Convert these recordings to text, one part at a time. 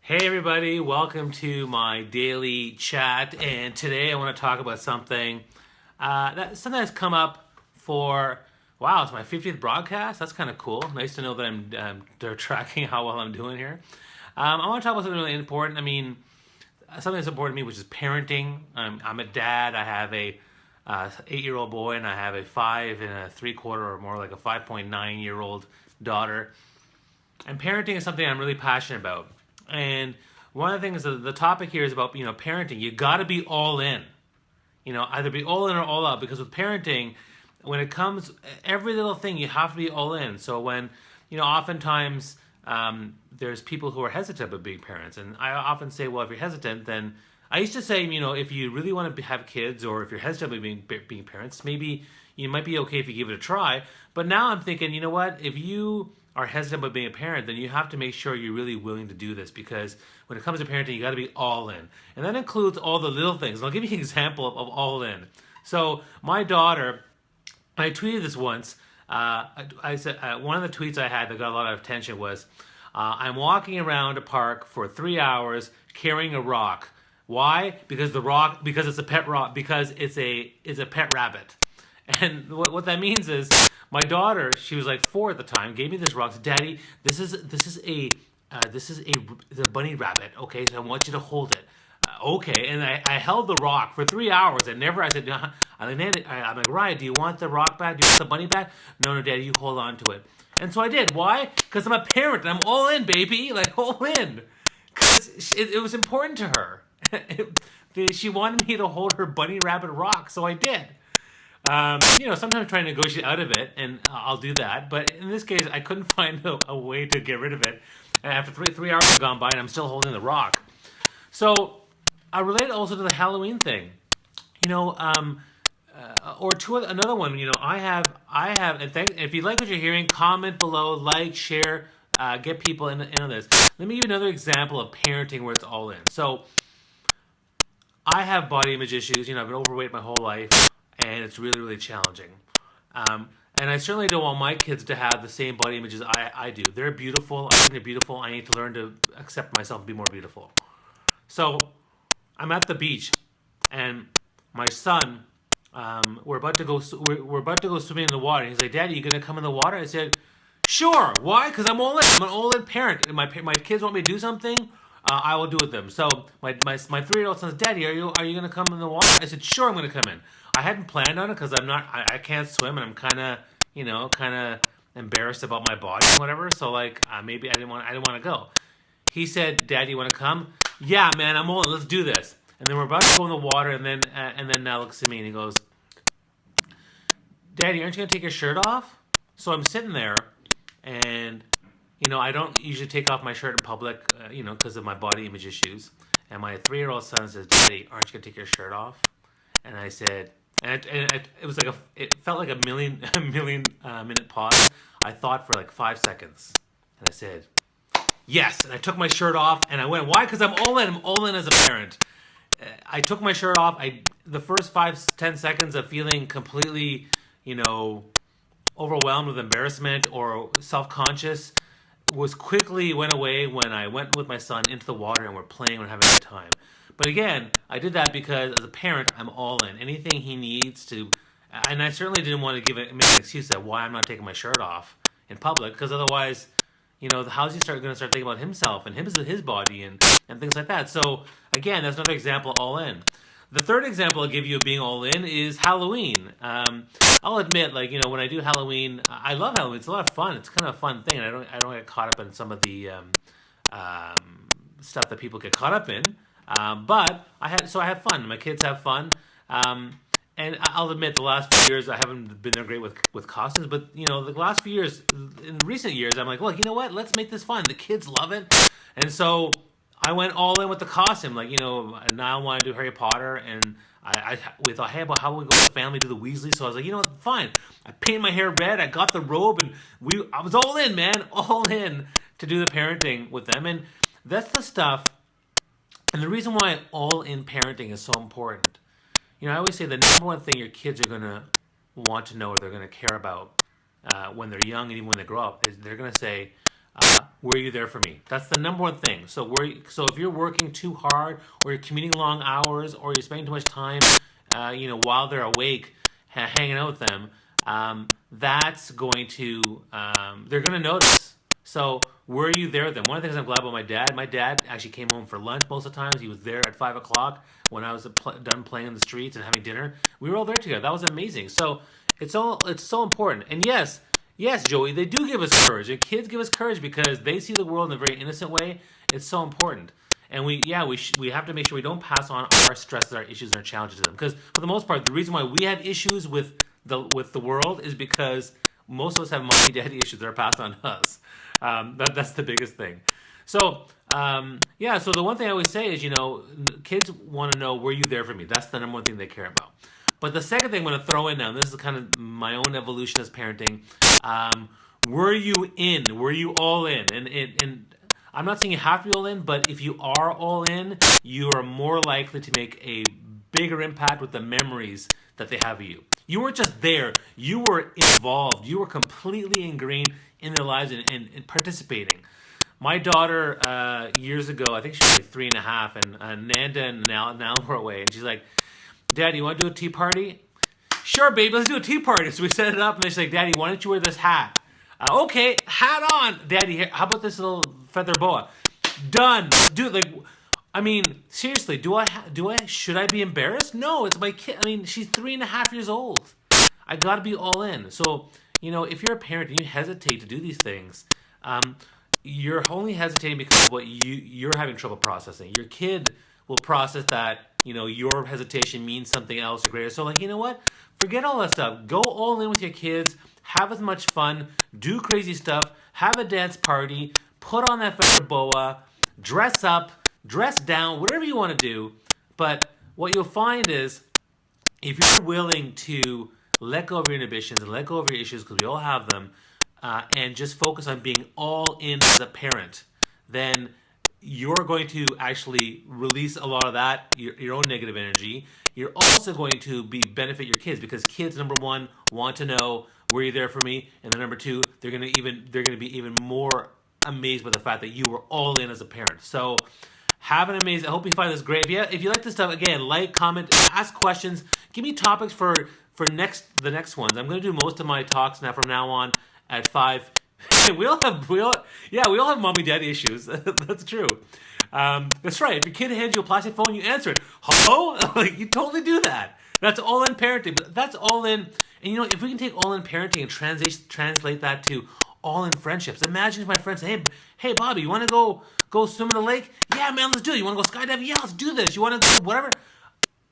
Hey everybody, welcome to my daily chat, and today I want to talk about something something that's come up for, wow, it's my 50th broadcast. That's kind of cool. Nice to know that they're tracking how well I'm doing here. I want to talk about something really important. Something that's important to me, which is parenting. I'm a dad. I have a 8-year-old boy, and I have a 5 3/4, or more like a 5.9-year-old daughter. And parenting is something I'm really passionate about. And one of the things, the topic here is about, parenting. You got to be all in. Either be all in or all out. Because with parenting, when it comes, every little thing, you have to be all in. So when, oftentimes there's people who are hesitant about being parents. And I often say, well, if you're hesitant, then I used to say, if you really want to have kids, or if you're hesitant about being parents, maybe you might be okay if you give it a try. But now I'm thinking, you know what? If you are hesitant about being a parent, then you have to make sure you're really willing to do this, because when it comes to parenting, you got to be all in. And that includes all the little things. And I'll give you an example of all in. So my daughter, I tweeted this once. I said one of the tweets I had that got a lot of attention was, I'm walking around a park for 3 hours carrying a rock. Why? Because it's a pet rock, because it's a pet rabbit. And what that means is, my daughter, she was like 4 at the time, gave me this rock. Said, Daddy, this is a bunny rabbit. Okay, so I want you to hold it. Okay, and I held the rock for 3 hours. I said, I'm like, Ryan, do you want the rock back? Do you want the bunny back? No, Daddy, you hold on to it. And so I did. Why? Because I'm a parent and I'm all in, baby, like all in. Because it was important to her. She wanted me to hold her bunny rabbit rock, so I did. Sometimes trying to negotiate out of it, and I'll do that. But in this case, I couldn't find a way to get rid of it. And after three hours have gone by, and I'm still holding the rock. So I relate also to the Halloween thing. Another one. I have. And if you like what you're hearing, comment below, like, share, get people in on this. Let me give you another example of parenting where it's all in. So I have body image issues. I've been overweight my whole life. And it's really, really challenging. And I certainly don't want my kids to have the same body images I do. They're beautiful. I think they're beautiful. I need to learn to accept myself and be more beautiful. So I'm at the beach, and my son, we're about to go swimming in the water. He's like, Daddy, you gonna come in the water? I said, sure. Why? Because I'm all in. I'm an all-in parent. If my kids want me to do something, I will do it with them. So my 3-year-old son says, Daddy, are you gonna come in the water? I said, sure, I'm gonna come in. I hadn't planned on it because I can't swim, and I'm kind of embarrassed about my body and whatever. So maybe I didn't want to go. He said, Daddy, you want to come? Yeah, man, I'm all in. Let's do this. And then we're about to go in the water, and then now looks at me and he goes, Daddy, aren't you gonna take your shirt off? So I'm sitting there, and I don't usually take off my shirt in public, because of my body image issues. And my 3-year-old son says, Daddy, aren't you gonna take your shirt off? And I said, it was like it felt like a million minute pause. I thought for like 5 seconds, and I said, yes. And I took my shirt off, and I went, why? Because I'm all in. I'm all in as a parent. I took my shirt off. The first 5-10 seconds of feeling completely, overwhelmed with embarrassment or self-conscious went away when I went with my son into the water, and we're playing and having a good time. But again, I did that because as a parent, I'm all in. Anything he needs to, and I certainly didn't want to make an excuse that why I'm not taking my shirt off in public, because otherwise, how's he going to start thinking about himself and his body and things like that. So again, that's another example, all in. The third example I'll give you of being all in is Halloween. I'll admit, when I do Halloween, I love Halloween. It's a lot of fun. It's kind of a fun thing. And I don't get caught up in some of the stuff that people get caught up in. But I have fun. My kids have fun. And I'll admit, the last few years I haven't been there great with costumes. But the last few years, in recent years, I'm like, look, you know what? Let's make this fun. The kids love it, and so I went all in with the costume. Now I want to do Harry Potter, and we thought, hey, how we go with the family do the Weasley? So I was like, you know what? Fine. I painted my hair red. I got the robe, and I was all in, man, all in to do the parenting with them, and that's the stuff. And the reason why all-in parenting is so important, I always say the number one thing your kids are going to want to know, or they're going to care about when they're young and even when they grow up, is they're going to say, were you there for me? That's the number one thing. So if you're working too hard, or you're commuting long hours, or you're spending too much time, while they're awake, hanging out with them, that's going to they're going to notice. So were you there then? One of the things I'm glad about my dad actually came home for lunch most of the times. He was there at 5 o'clock when I was done playing in the streets and having dinner. We were all there together. That was amazing. So it's so important. And yes, Joey, they do give us courage. And kids give us courage because they see the world in a very innocent way. It's so important. And we have to make sure we don't pass on our stresses, our issues, and our challenges to them. Because for the most part, the reason why we have issues with the world is because most of us have mommy daddy issues that are passed on to us. That's the biggest thing. So so the one thing I always say is, kids want to know, were you there for me? That's the number one thing they care about. But the second thing I'm going to throw in now, and this is kind of my own evolution as parenting, were you in? Were you all in? And I'm not saying you have to be all in, but if you are all in, you are more likely to make a bigger impact with the memories that they have of you. You weren't just there. You were involved. You were completely ingrained in their lives and participating. My daughter, years ago, I think she was like 3.5, and Nanda and Nala were away, and she's like, Daddy, you want to do a tea party? Sure, baby, let's do a tea party. So we set it up, and she's like, Daddy, why don't you wear this hat? Okay, hat on. Daddy, here, how about this little feather boa? Done. Let's do it. Seriously, should I be embarrassed? No, it's my kid. She's 3.5 years old. I got to be all in. So, if you're a parent and you hesitate to do these things, you're only hesitating because of what you're having trouble processing. Your kid will process that, your hesitation means something else or greater. So, you know what? Forget all that stuff. Go all in with your kids. Have as much fun. Do crazy stuff. Have a dance party. Put on that feather boa. Dress up. Dress down. Whatever you want to do. But what you'll find is, if you're willing to let go of your inhibitions and let go of your issues, because we all have them, and just focus on being all in as a parent, then you're going to actually release a lot of that, your own negative energy. You're also going to benefit your kids, because kids, number one, want to know, were you there for me? And then number two, they're going to be even more amazed by the fact that you were all in as a parent. So have an amazing, I hope you find this great. If you like this stuff, again, like, comment, ask questions, give me topics for the next ones. I'm going to do most of my talks from now on at 5. we all have mommy daddy issues. That's true. That's right. If your kid hands you a plastic phone, you answer it. Hello? You totally do that. That's all in parenting. But that's all in. And if we can take all in parenting and translate that to all in friendships. Imagine if my friend said, hey, Bobby, you want to go swim in the lake? Yeah, man, let's do it. You want to go skydiving? Yeah, let's do this. You want to go whatever?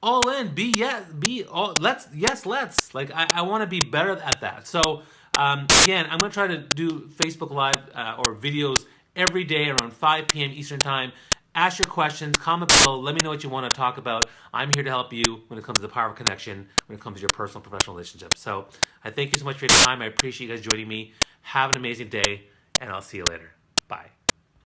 All in. Let's. I want to be better at that. So again, I'm going to try to do Facebook Live or videos every day around 5 p.m. Eastern Time. Ask your questions, comment below, let me know what you want to talk about. I'm here to help you when it comes to the power of connection, when it comes to your personal professional relationship. So I thank you so much for your time. I appreciate you guys joining me. Have an amazing day, and I'll see you later. Bye.